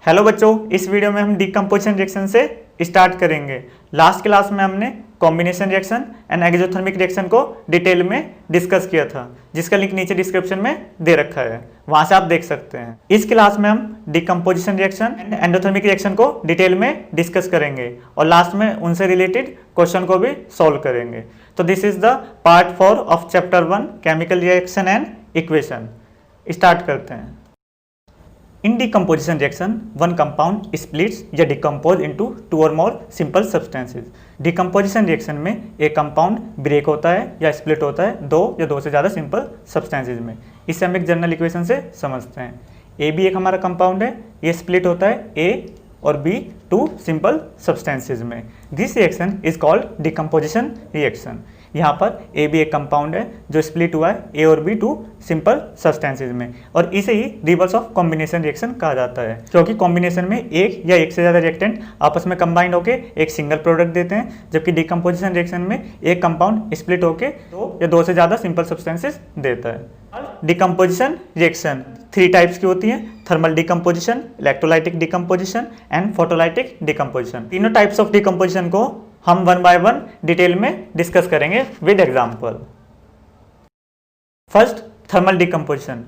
Hello बच्चों, इस video में हम डिकम्पोजिशन रिएक्शन से स्टार्ट करेंगे। लास्ट क्लास में हमने combination reaction and exothermic reaction को डिटेल में डिस्कस किया था, जिसका लिंक नीचे डिस्क्रिप्शन में दे रखा है, वहां से आप देख सकते हैं। इस क्लास में हम decomposition reaction and endothermic reaction को डिटेल में डिस्कस करेंगे और लास्ट में उनसे रिलेटेड क्वेश्चन को भी सॉल्व करेंगे। तो this is the part 4 of chapter 1 chemical reaction and equation. Start करते हैं। In decomposition reaction, one compound splits या decompose into two or more simple substances. Decomposition reaction में एक compound break होता है या split होता है दो या दो से ज़्यादा simple substances में। इसे हम एक जनरल इक्वेशन से समझते हैं। A भी एक हमारा कंपाउंड है, ये स्प्लिट होता है A और B टू सिंपल सब्सटेंसेज में। This reaction is called decomposition reaction. यहाँ पर ए भी एक कंपाउंड है जो स्प्लिट हुआ है ए और बी टू सिंपल सब्सटेंसेज में, और इसे ही रिवर्स ऑफ कॉम्बिनेशन रिएक्शन कहा जाता है, क्योंकि कॉम्बिनेशन में एक या एक से ज़्यादा रिएक्टेंट आपस में कंबाइंड होकर एक सिंगल प्रोडक्ट देते हैं, जबकि डिकम्पोजिशन रिएक्शन में एक कंपाउंड स्प्लिट होकर दो या दो से ज़्यादा सिंपल सब्सटेंसेज देता है। डिकम्पोजिशन रिएक्शन 3 टाइप्स की होती हैं: thermal decomposition, electrolytic decomposition and photolytic decomposition. तीनों टाइप्स ऑफ डिकम्पोजिशन को हम 1 बाय 1 डिटेल में डिस्कस करेंगे with example. First, thermal decomposition.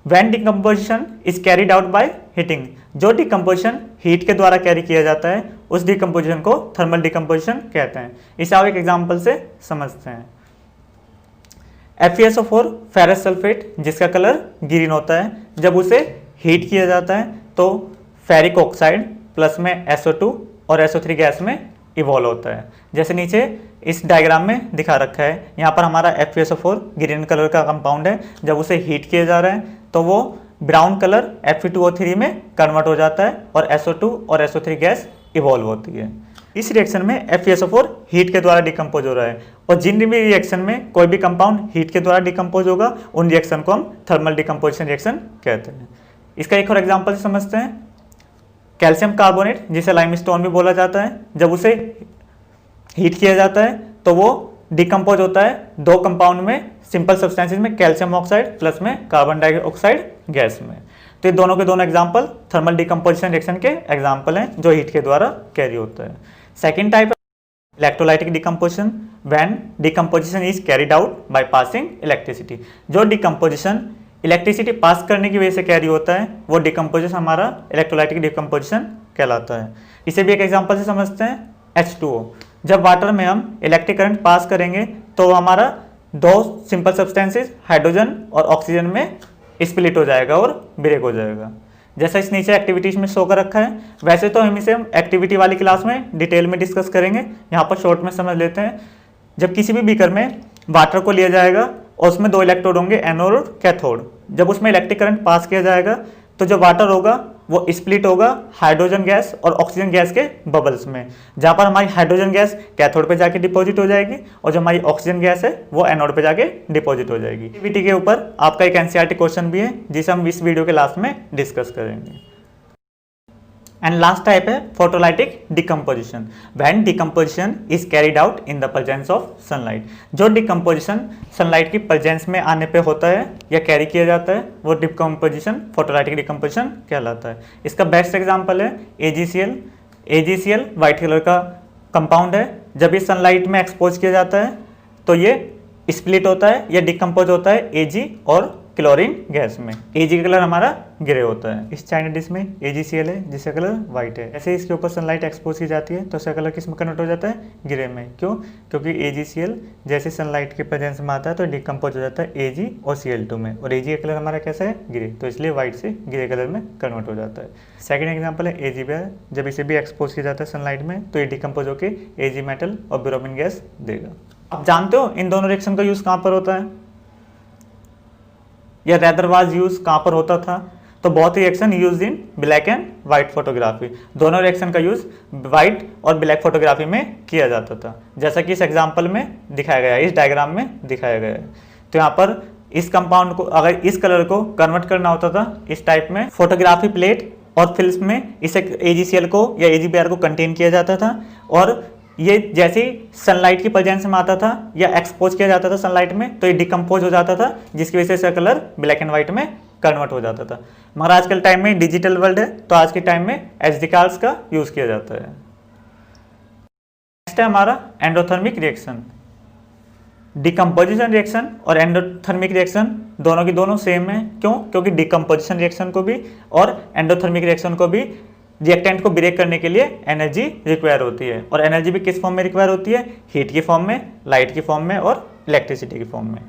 When decomposition is carried out by heating, जो डिकम्पोजिशन हीट के द्वारा कैरी किया जाता है उस डिकम्पोजिशन को थर्मल डिकम्पोजिशन कहते हैं। इसे आप एक एग्जांपल से समझते हैं। FeSO4 फेरस सल्फेट, जिसका कलर ग्रीन होता है, जब उसे हीट किया जाता है तो फेरिक ऑक्साइड प्लस में SO2 और SO3 गैस में इवॉल्व होता है, जैसे नीचे इस डायग्राम में दिखा रखा है। यहाँ पर हमारा FeSO4 ग्रीन कलर का कंपाउंड है, जब उसे हीट किया जा रहा है तो वो ब्राउन कलर Fe2O3 में कन्वर्ट हो जाता है और SO2 और SO3 गैस इवॉल्व होती है। इस रिएक्शन में FeSO4 हीट के द्वारा डिकम्पोज हो रहा है, और जिन भी रिएक्शन में कोई भी कंपाउंड हीट के द्वारा डिकम्पोज होगा उन रिएक्शन को हम थर्मल डिकम्पोजिशन रिएक्शन कहते हैं। इसका एक और एग्जांपल से समझते हैं। कैल्शियम कार्बोनेट, जिसे लाइमस्टोन भी बोला जाता है, जब उसे हीट किया जाता है तो वो डिकम्पोज होता है दो कंपाउंड में सिंपल सब्सटेंसेज में, कैल्शियम ऑक्साइड प्लस में कार्बन डाइऑक्साइड गैस में। तो ये दोनों के दोनों एग्जाम्पल थर्मल डिकम्पोजिशन रिएक्शन के एग्जाम्पल हैं जो हीट के द्वारा कैरी होता है। Second type electrolytic decomposition. When decomposition is carried out by passing electricity, जो डिकम्पोजिशन इलेक्ट्रिसिटी पास करने की वजह से कैरी होता है वो डिकम्पोजिशन हमारा इलेक्ट्रोलाइटिक डिकम्पोजिशन कहलाता है। इसे भी एक एग्जांपल से समझते हैं। H2O, जब वाटर में हम इलेक्ट्रिक करंट पास करेंगे तो हमारा दो सिंपल सब्सटेंसेस हाइड्रोजन और ऑक्सीजन में स्प्लिट हो जाएगा और ब्रेक हो जाएगा, जैसा इस नीचे एक्टिविटीज में शो कर रखा है। वैसे तो हम इसे एक्टिविटी वाली क्लास में डिटेल में डिस्कस करेंगे, यहाँ पर शॉर्ट में समझ लेते हैं। जब किसी भी बीकर में वाटर को लिया जाएगा और उसमें 2 इलेक्ट्रोड होंगे, एनोड और कैथोड। जब उसमें इलेक्ट्रिक करंट पास किया जाएगा तो जो वाटर होगा वो स्प्लिट होगा हाइड्रोजन गैस और ऑक्सीजन गैस के बबल्स में, जहाँ पर हमारी हाइड्रोजन गैस कैथोड पे जाके डिपॉजिट हो जाएगी और जो हमारी ऑक्सीजन गैस है वो एनोड पे जाके डिपॉजिट हो जाएगी। एक्टिविटी के ऊपर आपका एक NCERT क्वेश्चन भी है, जिसे हम इस वीडियो के लास्ट में डिस्कस करेंगे। एंड लास्ट टाइप है photolytic decomposition. When decomposition is carried out in the presence of sunlight, जो डिकम्पोजिशन सनलाइट की प्रेजेंस में आने पे होता है या कैरी किया जाता है वो डिकम्पोजिशन फोटोलाइटिक डिकम्पोजिशन कहलाता है। इसका बेस्ट एग्जांपल है AgCl। AgCl वाइट कलर का कंपाउंड है, जब ये सनलाइट में एक्सपोज किया जाता है तो ये स्प्लिट होता है या डिकम्पोज होता है Ag और क्लोरीन गैस में। Ag का कलर हमारा ग्रे होता है। इस चाइना डिश में AgCl है जिसका कलर वाइट है। ऐसे इसके ऊपर सनलाइट एक्सपोज की जाती है तो इसका कलर किस में कन्वर्ट हो जाता है? ग्रे में। क्यों? क्योंकि AgCl जैसे सनलाइट के प्रेजेंस में आता है तो डिकम्पोज हो जाता है Ag और Cl2 में, और Ag का कलर हमारा कैसा है? ग्रे, तो इसलिए वाइट से ग्रे कलर में कन्वर्ट हो जाता है। सेकेंड एग्जाम्पल है AgBr। जब इसे भी एक्सपोज किया जाता है सनलाइट में तो ये डिकम्पोज होकर Ag मेटल और ब्रोमीन गैस देगा। आप जानते हो इन दोनों रिएक्शन का यूज कहाँ पर होता है, या रैदर वाज यूज कहाँ पर होता था? तो बहुत ही reaction use in black and white photography. दोनों रिएक्शन का यूज व्हाइट और ब्लैक फोटोग्राफी में किया जाता था, जैसा कि इस एग्जांपल में दिखाया गया है, इस डायग्राम में दिखाया गया है। तो यहाँ पर इस कंपाउंड को अगर इस कलर को कन्वर्ट करना होता था इस टाइप में, फोटोग्राफी प्लेट और फिल्म में इसे AgCl को या AgBr को कंटेन किया जाता था, और ये जैसे ही सनलाइट की प्रेजेंस में आता था या एक्सपोज किया जाता था सनलाइट में तो ये डिकम्पोज हो जाता था, जिसकी वजह से इसका कलर ब्लैक एंड व्हाइट में कन्वर्ट हो जाता था। मगर आजकल टाइम में डिजिटल वर्ल्ड है, तो आज के टाइम में एचडी कार्ड्स का यूज़ किया जाता है। नेक्स्ट है हमारा एंडोथर्मिक रिएक्शन। डिकम्पोजिशन रिएक्शन और एंडोथर्मिक रिएक्शन दोनों की दोनों सेम है। क्यों? क्योंकि डिकम्पोजिशन रिएक्शन को भी और एंडोथर्मिक रिएक्शन को भी रिएक्टेंट को ब्रेक करने के लिए एनर्जी रिक्वायर होती है। और एनर्जी भी किस फॉर्म में रिक्वायर होती है? हीट की फॉर्म में, लाइट की फॉर्म में और इलेक्ट्रिसिटी की फॉर्म में।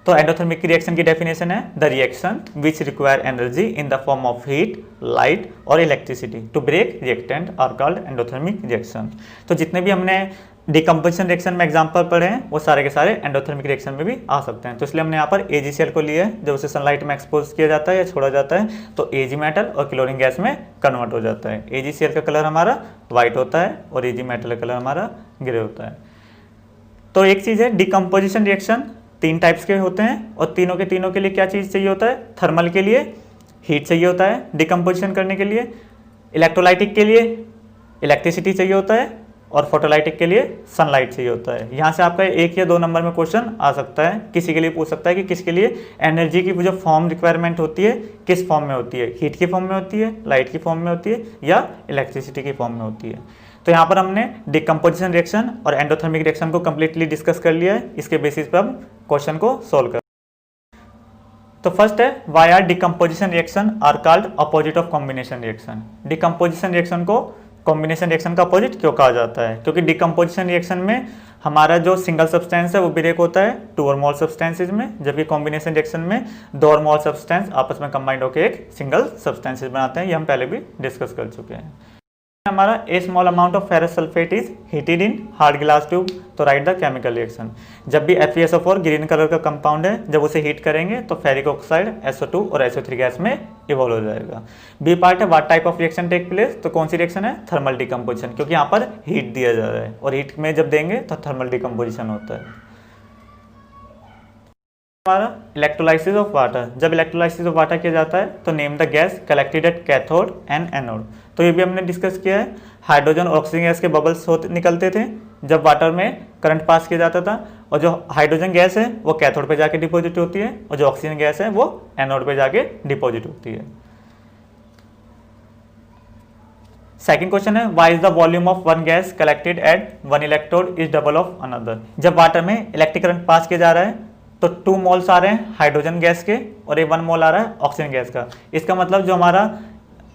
तो एंडोथर्मिक रिएक्शन की डेफिनेशन है the reaction which require energy in the form of heat, light और electricity to break reactant are called endothermic reaction. तो जितने भी हमने डिकम्पोजिशन रिएक्शन में एग्जांपल पढ़े हैं वो सारे के सारे एंडोथर्मिक रिएक्शन में भी आ सकते हैं। तो इसलिए हमने यहाँ पर AgCl को लिया है। जब उसे सनलाइट में एक्सपोज किया जाता है या छोड़ा जाता है तो Ag मेटल और क्लोरीन गैस में कन्वर्ट हो जाता है। AgCl का कलर हमारा वाइट होता है और Ag मेटल का कलर हमारा ग्रे होता है। तो एक चीज़ है डिकम्पोजिशन रिएक्शन 3 टाइप्स के होते हैं और तीनों के लिए क्या चीज़ चाहिए होता है? थर्मल के लिए हीट चाहिए होता है डिकम्पोजिशन करने के लिए, इलेक्ट्रोलाइटिक के लिए इलेक्ट्रिसिटी चाहिए होता है और फोटोलाइटिक के लिए सनलाइट चाहिए होता है। यहाँ से आपका 1 या 2 नंबर में क्वेश्चन आ सकता है। किसी के लिए पूछ सकता है कि किसके लिए एनर्जी की जो फॉर्म रिक्वायरमेंट होती है किस फॉर्म में होती है? हीट की फॉर्म में होती है, लाइट की फॉर्म में होती है या इलेक्ट्रिसिटी की फॉर्म में होती है। तो यहाँ पर हमने डिकम्पोजिशन रिएक्शन और एंडोथर्मिक रिएक्शन को कंप्लीटली डिस्कस कर लिया है। इसके बेसिस पर हम क्वेश्चन को सोल्व कर। तो फर्स्ट है why are decomposition reaction are called opposite of combination reaction. Decomposition reaction को कॉम्बिनेशन रिएक्शन का अपोजिट क्यों कहा जाता है? क्योंकि डिकम्पोजिशन रिएक्शन में हमारा जो सिंगल सब्सटेंस है वो ब्रेक होता है 2 और मोल सब्सटेंसेज में, जबकि कॉम्बिनेशन रिएक्शन में 2 और मोल सब्सटेंस आपस में कंबाइंड होकर एक सिंगल सब्सटेंसेज बनाते हैं। ये हम पहले भी डिस्कस कर चुके हैं। हमारा a small amount of ferrous sulphate is heated in hard glass tube. तो राइट द केमिकल रिएक्शन। जब भी FeSO4 ग्रीन कलर का कंपाउंड है, जब उसे हीट करेंगे तो फेरिक ऑक्साइड SO2 और SO3 गैस में इवॉल्व हो जाएगा। बी पार्ट है what type of reaction take place. तो कौन सी रिएक्शन है? थर्मल डिकम्पोजिशन, क्योंकि यहाँ पर हीट दिया जा रहा है और हीट में जब देंगे तो थर्मल डिकम्पोजिशन होता है। हमारा इलेक्ट्रोलाइसिस ऑफ वाटर। जब इलेक्ट्रोलाइसिस ऑफ वाटर किया जाता है तो name the gas collected at cathode and anode. तो ये भी हमने डिस्कस किया है। हाइड्रोजन और ऑक्सीजन गैस के बबल्स निकलते थे जब वाटर में करंट पास किया जाता था, और जो हाइड्रोजन गैस है वो कैथोड पे जाके डिपॉजिट होती है और जो ऑक्सीजन गैस है वो एनोड पे जाके डिपॉजिट होती है। सेकंड क्वेश्चन है why is the volume of one gas collected at 1 electrode is double of another. जब वाटर में इलेक्ट्रिक करंट पास किया जा रहा है तो 2 मोल्स आ रहे हैं हाइड्रोजन गैस के और ये 1 मोल आ रहा है ऑक्सीजन गैस का। इसका मतलब जो हमारा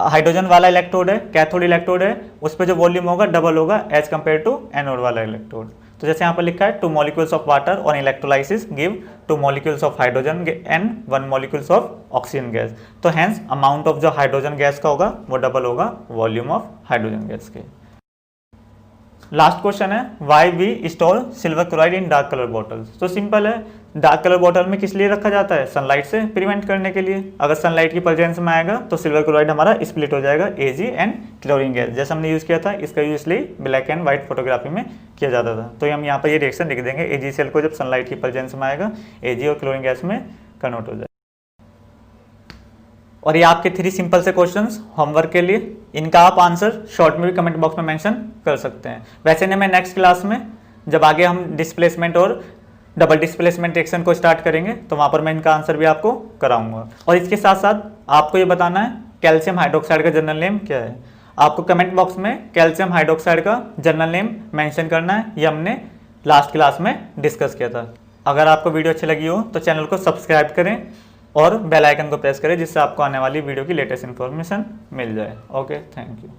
हाइड्रोजन वाला इलेक्ट्रोड है, कैथोड इलेक्ट्रोड है, उस पर जो वॉल्यूम होगा डबल होगा एज कम्पेयर टू एनोड वाला इलेक्ट्रोड। तो जैसे यहाँ पर लिखा है 2 molecules of water on electrolysis give 2 molecules of hydrogen and 1 molecules of oxygen gas. तो हैंस अमाउंट ऑफ जो हाइड्रोजन गैस का होगा वो डबल होगा वॉल्यूम ऑफ हाइड्रोजन गैस के। लास्ट क्वेश्चन है why we store silver chloride in dark colour bottles. तो simple है, डार्क कलर बॉटल में किस लिए रखा जाता है? सनलाइट से प्रिवेंट करने के लिए। अगर सनलाइट की प्रेजेंस में आएगा तो सिल्वर क्लोराइड हमारा स्प्लिट हो जाएगा Ag एंड क्लोरीन गैस। जैसा हमने यूज़ किया था, इसका यूज इसलिए ब्लैक एंड व्हाइट फोटोग्राफी में किया जाता था। तो हम यहाँ पर ये रिएक्शन लिख देंगे, AgCl को जब सनलाइट की प्रेजेंस में आएगा Ag और क्लोरीन गैस में कन्वर्ट हो जाएगा। और ये आपके 3 सिंपल से क्वेश्चंस होमवर्क के लिए, इनका आप आंसर शॉर्ट में भी कमेंट बॉक्स में मेंशन कर सकते हैं। वैसे ने मैं नेक्स्ट क्लास में जब आगे हम डिस्प्लेसमेंट और डबल डिस्प्लेसमेंट रिएक्शन को स्टार्ट करेंगे तो वहाँ पर मैं इनका आंसर भी आपको कराऊंगा। और इसके साथ साथ आपको ये बताना है कैल्शियम हाइड्रोक्साइड का जनरल नेम क्या है। आपको कमेंट बॉक्स में कैल्शियम हाइड्रोक्साइड का जनरल नेम मेंशन करना है। ये हमने लास्ट क्लास में डिस्कस किया था। अगर आपको वीडियो अच्छी लगी हो तो चैनल को सब्सक्राइब करें और बेल आइकन को प्रेस करें, जिससे आपको आने वाली वीडियो की लेटेस्ट इन्फॉर्मेशन मिल जाए। Okay, thank you.